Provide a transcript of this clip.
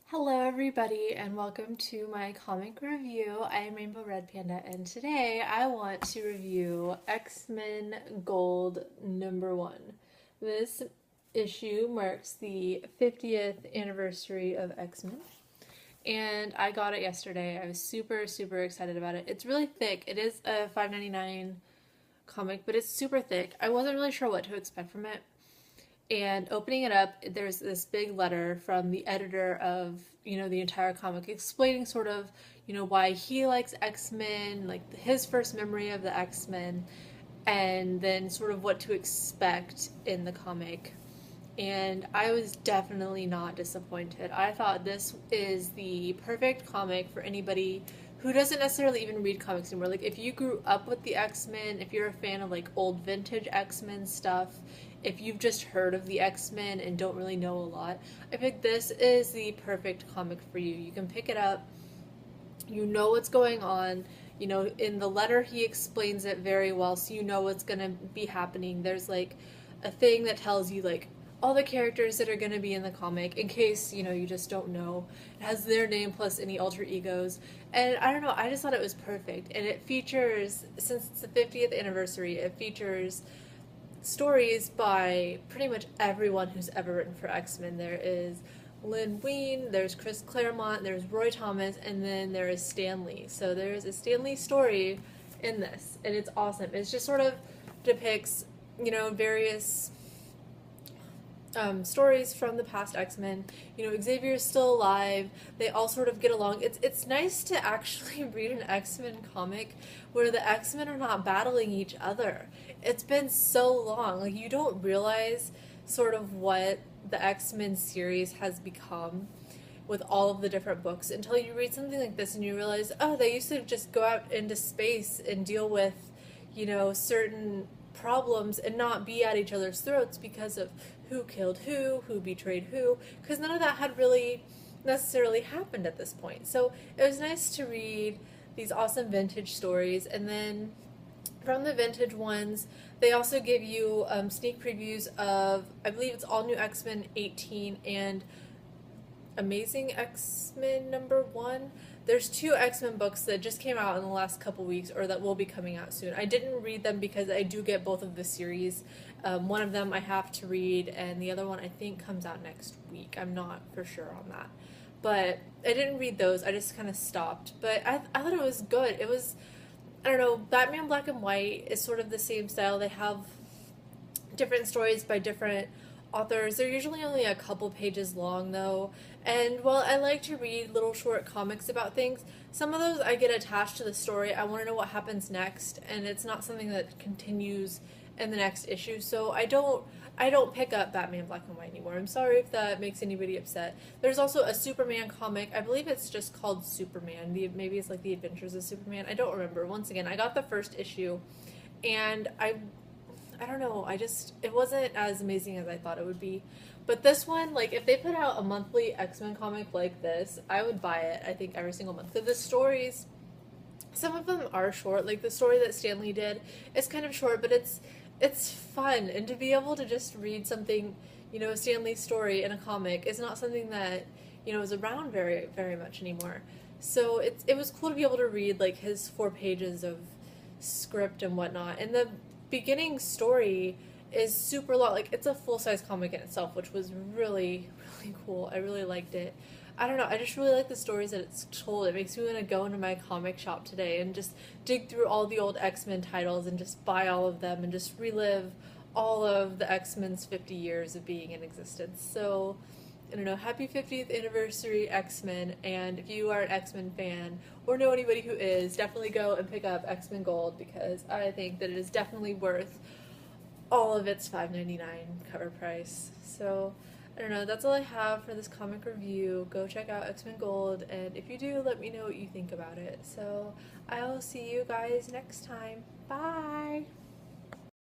Hello everybody and welcome to my comic review. I am Rainbow Red Panda and today I want to review X-Men Gold #1. This issue marks the 50th anniversary of X-Men and I got it yesterday. I was super excited about it. It's really thick. It is a $5.99 comic, but it's super thick. I wasn't really sure what to expect from it. And opening it up, there's this big letter from the editor of, the entire comic explaining sort of, why he likes X-Men, like his first memory of the X-Men, and then sort of what to expect in the comic. And I was definitely not disappointed. I thought this is the perfect comic for anybody who doesn't necessarily even read comics anymore. Like, if you grew up with the X-Men, if you're a fan of like old vintage X-Men stuff, if you've just heard of the X-Men and don't really know a lot, I think this is the perfect comic for you. You can pick it up, you know what's going on. In the letter he explains it very well, so you know what's gonna be happening. There's like a thing that tells you like all the characters that are going to be in the comic in case you just don't know. It has their name plus any alter egos, and I don't know, I just thought it was perfect. And it features, since it's the 50th anniversary, it features stories by pretty much everyone who's ever written for X-Men. There is Lynn Wein, there's Chris Claremont, there's Roy Thomas, and then there is Stan Lee. So there's a Stan Lee story in this, and it's awesome. It just sort of depicts various stories from the past X-Men. Xavier's still alive. They all sort of get along. It's nice to actually read an X-Men comic where the X-Men are not battling each other. It's been so long. Like, you don't realize sort of what the X-Men series has become with all of the different books until you read something like this and you realize, oh, they used to just go out into space and deal with, certain problems and not be at each other's throats because of who killed who betrayed who, because none of that had really necessarily happened at this point. So it was nice to read these awesome vintage stories, and then from the vintage ones, they also give you sneak previews of, I believe it's All New X-Men 18 and Amazing X-Men #1. There's two X-Men books that just came out in the last couple weeks, or that will be coming out soon. I didn't read them because I do get both of the series. One of them I have to read, and the other one I think comes out next week. I'm not for sure on that. But I didn't read those. I just kind of stopped. But I thought it was good. It was, I don't know, Batman Black and White is sort of the same style. They have different stories by different authors. They're usually only a couple pages long, though, and while I like to read little short comics about things, some of those I get attached to the story. I want to know what happens next, and it's not something that continues in the next issue, so I don't pick up Batman Black and White anymore. I'm sorry if that makes anybody upset. There's also a Superman comic. I believe it's just called Superman. Maybe it's like The Adventures of Superman. I don't remember. Once again, I got the first issue, and I don't know, it wasn't as amazing as I thought it would be. But this one, like, if they put out a monthly X-Men comic like this, I would buy it, I think, every single month. Because the stories, some of them are short. Like, the story that Stan Lee did is kind of short, but it's fun. And to be able to just read something, a Stan Lee story in a comic is not something that, is around very much anymore. So it was cool to be able to read, like, his 4 pages of script and whatnot. And the beginning story is super long. Like, it's a full-size comic in itself, which was really cool. I really liked it. I don't know, I just really like the stories that it's told. It makes me want to go into my comic shop today and just dig through all the old X-Men titles and just buy all of them and just relive all of the X-Men's 50 years of being in existence. So, I don't know, happy 50th anniversary, X-Men, and if you are an X-Men fan or know anybody who is, definitely go and pick up X-Men Gold, because I think that it is definitely worth all of its $5.99 cover price. So, I don't know, that's all I have for this comic review. Go check out X-Men Gold, and if you do, let me know what you think about it. So, I will see you guys next time. Bye!